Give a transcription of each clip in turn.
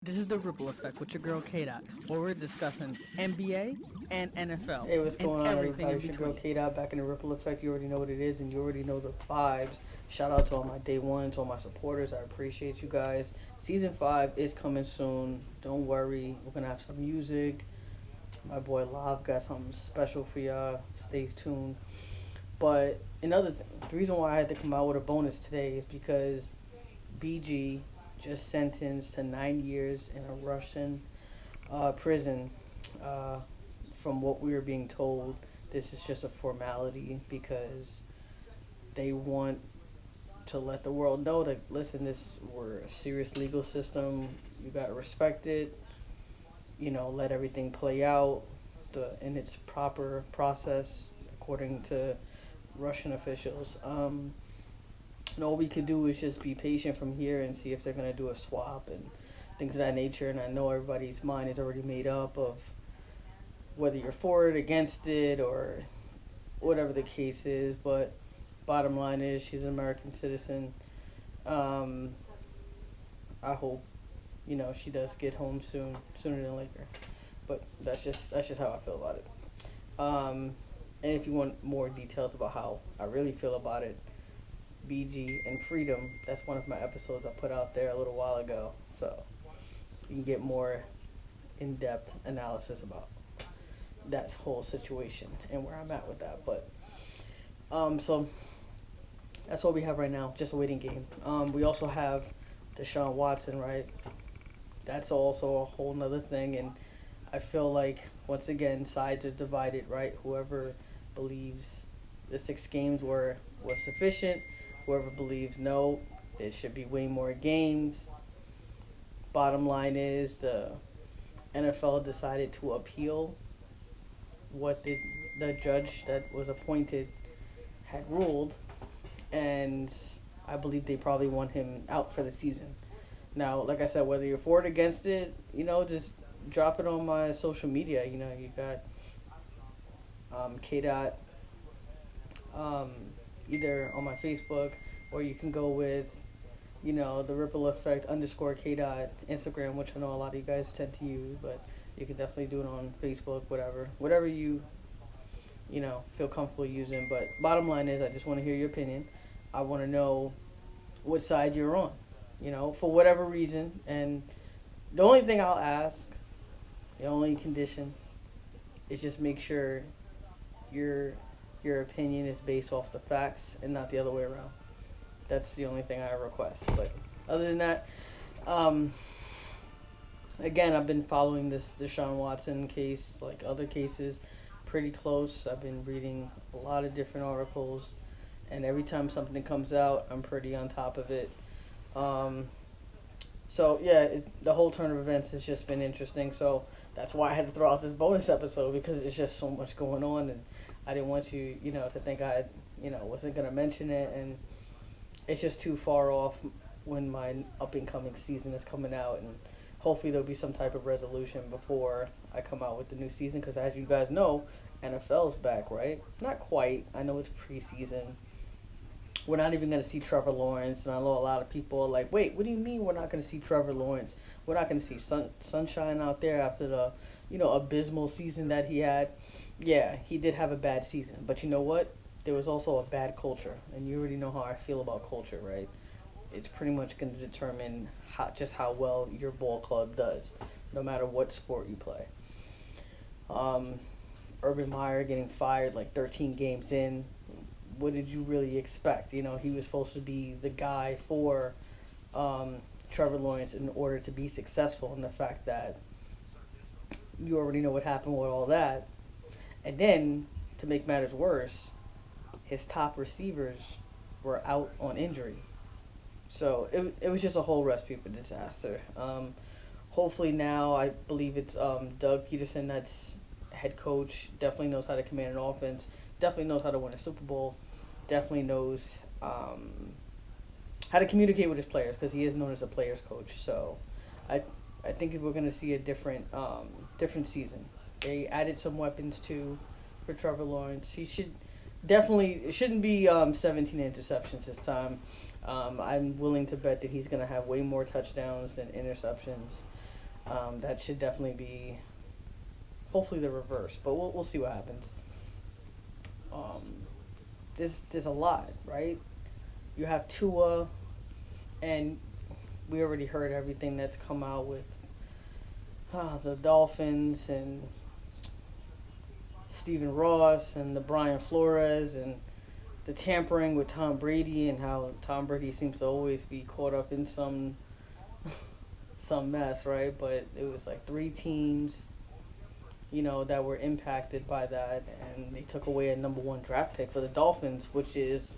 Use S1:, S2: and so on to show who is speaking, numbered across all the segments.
S1: This is the Ripple Effect with your girl KDOT, where we're discussing NBA and NFL
S2: Hey, what's
S1: and
S2: going on,
S1: everything
S2: everybody?
S1: in
S2: It's your girl
S1: between.
S2: KDOT back in the Ripple Effect. You already know what it is, and you already know the vibes. Shout out to all my day ones, all my supporters. I appreciate you guys. Season 5 is coming soon. Don't worry, we're gonna have some music. My boy Lav got something special for y'all. Stay tuned. But another thing, the reason why I had to come out with a bonus today is because BG just sentenced to 9 years in a Russian prison. Uh, from what we were being told, this is just a formality because they want to let the world know that listen, we're a serious legal system. You gotta respect it. Let everything play out in its proper process according to Russian officials. And all we could do is just be patient from here and see if they're gonna do a swap and things of that nature. And I know everybody's mind is already made up of whether you're for it, against it, or whatever the case is. But bottom line is, she's an American citizen. Um, I hope she does get home sooner than later. But that's just how I feel about it. Um, and if you want more details about how I really feel about it, BG and Freedom. That's one of my episodes I put out there a little while ago. So you can get more in-depth analysis about that whole situation and where I'm at with that. But so that's all we have right now. Just a waiting game. We also have Deshaun Watson, right? That's also a whole nother thing, and I feel like once again sides are divided, right? Whoever believes the 6 games was sufficient, whoever believes no, there should be way more games. Bottom line is the NFL decided to appeal what the judge that was appointed had ruled, and I believe they probably want him out for the season. Now, like I said, whether you're for it or against it, just drop it on my social media. You got KDOT um, either on my Facebook, or you can go with the Ripple Effect underscore KDOT Instagram, which I know a lot of you guys tend to use, but you can definitely do it on Facebook, whatever you feel comfortable using. But bottom line is, I just want to hear your opinion. I want to know what side you're on, for whatever reason. And the only thing I'll ask, the only condition, is just make sure your your opinion is based off the facts and not the other way around. That's the only thing I request. But other than that, um, again, I've been following this Deshaun Watson case, like other cases, pretty close. I've been reading a lot of different articles, and every time something comes out, I'm pretty on top of it. Um, so yeah, the whole turn of events has just been interesting. So that's why I had to throw out this bonus episode because it's just so much going on, and I didn't want to think wasn't gonna mention it, and it's just too far off when my up and coming season is coming out, and hopefully there'll be some type of resolution before I come out with the new season. Because as you guys know, NFL's back, right? Not quite. I know it's preseason. We're not even going to see Trevor Lawrence, and I know a lot of people are like, "Wait, what do you mean we're not going to see Trevor Lawrence? We're not going to see sunshine out there after the abysmal season that he had." Yeah, he did have a bad season, but you know what? There was also a bad culture, and you already know how I feel about culture, right? It's pretty much going to determine how well your ball club does, no matter what sport you play. Um, Urban Meyer getting fired like 13 games in. What did you really expect? He was supposed to be the guy for um, Trevor Lawrence in order to be successful. And the fact that you already know what happened with all that, and then to make matters worse, his top receivers were out on injury. So it was just a whole recipe for disaster. Hopefully now, I believe it's Doug Peterson that's head coach. Definitely knows how to command an offense. Definitely knows how to win a Super Bowl. Definitely knows how to communicate with his players because he is known as a players coach. So I I think we're going to see a different season. They added some weapons too for Trevor Lawrence. He should definitely it shouldn't be 17 interceptions this time. I'm willing to bet that he's going to have way more touchdowns than interceptions. That should definitely be, hopefully, the reverse. But we'll see what happens. Um, there's a lot, right? You have Tua, and we already heard everything that's come out with the Dolphins and Stephen Ross and the Brian Flores and the tampering with Tom Brady and how Tom Brady seems to always be caught up in some mess, right? But it was like three teams, that were impacted by that, and they took away a number one draft pick for the Dolphins, which is,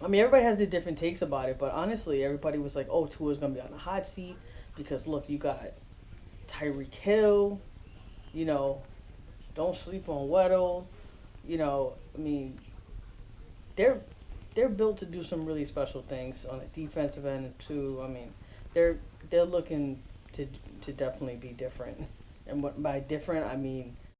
S2: I mean, everybody has their different takes about it, but honestly, everybody was like, "Oh, Tua's gonna be on the hot seat because look, you got Tyreek Hill, you know, don't sleep on Weddle, I mean, they're built to do some really special things on the defensive end too. I mean, they're looking to definitely be different, and by different I mean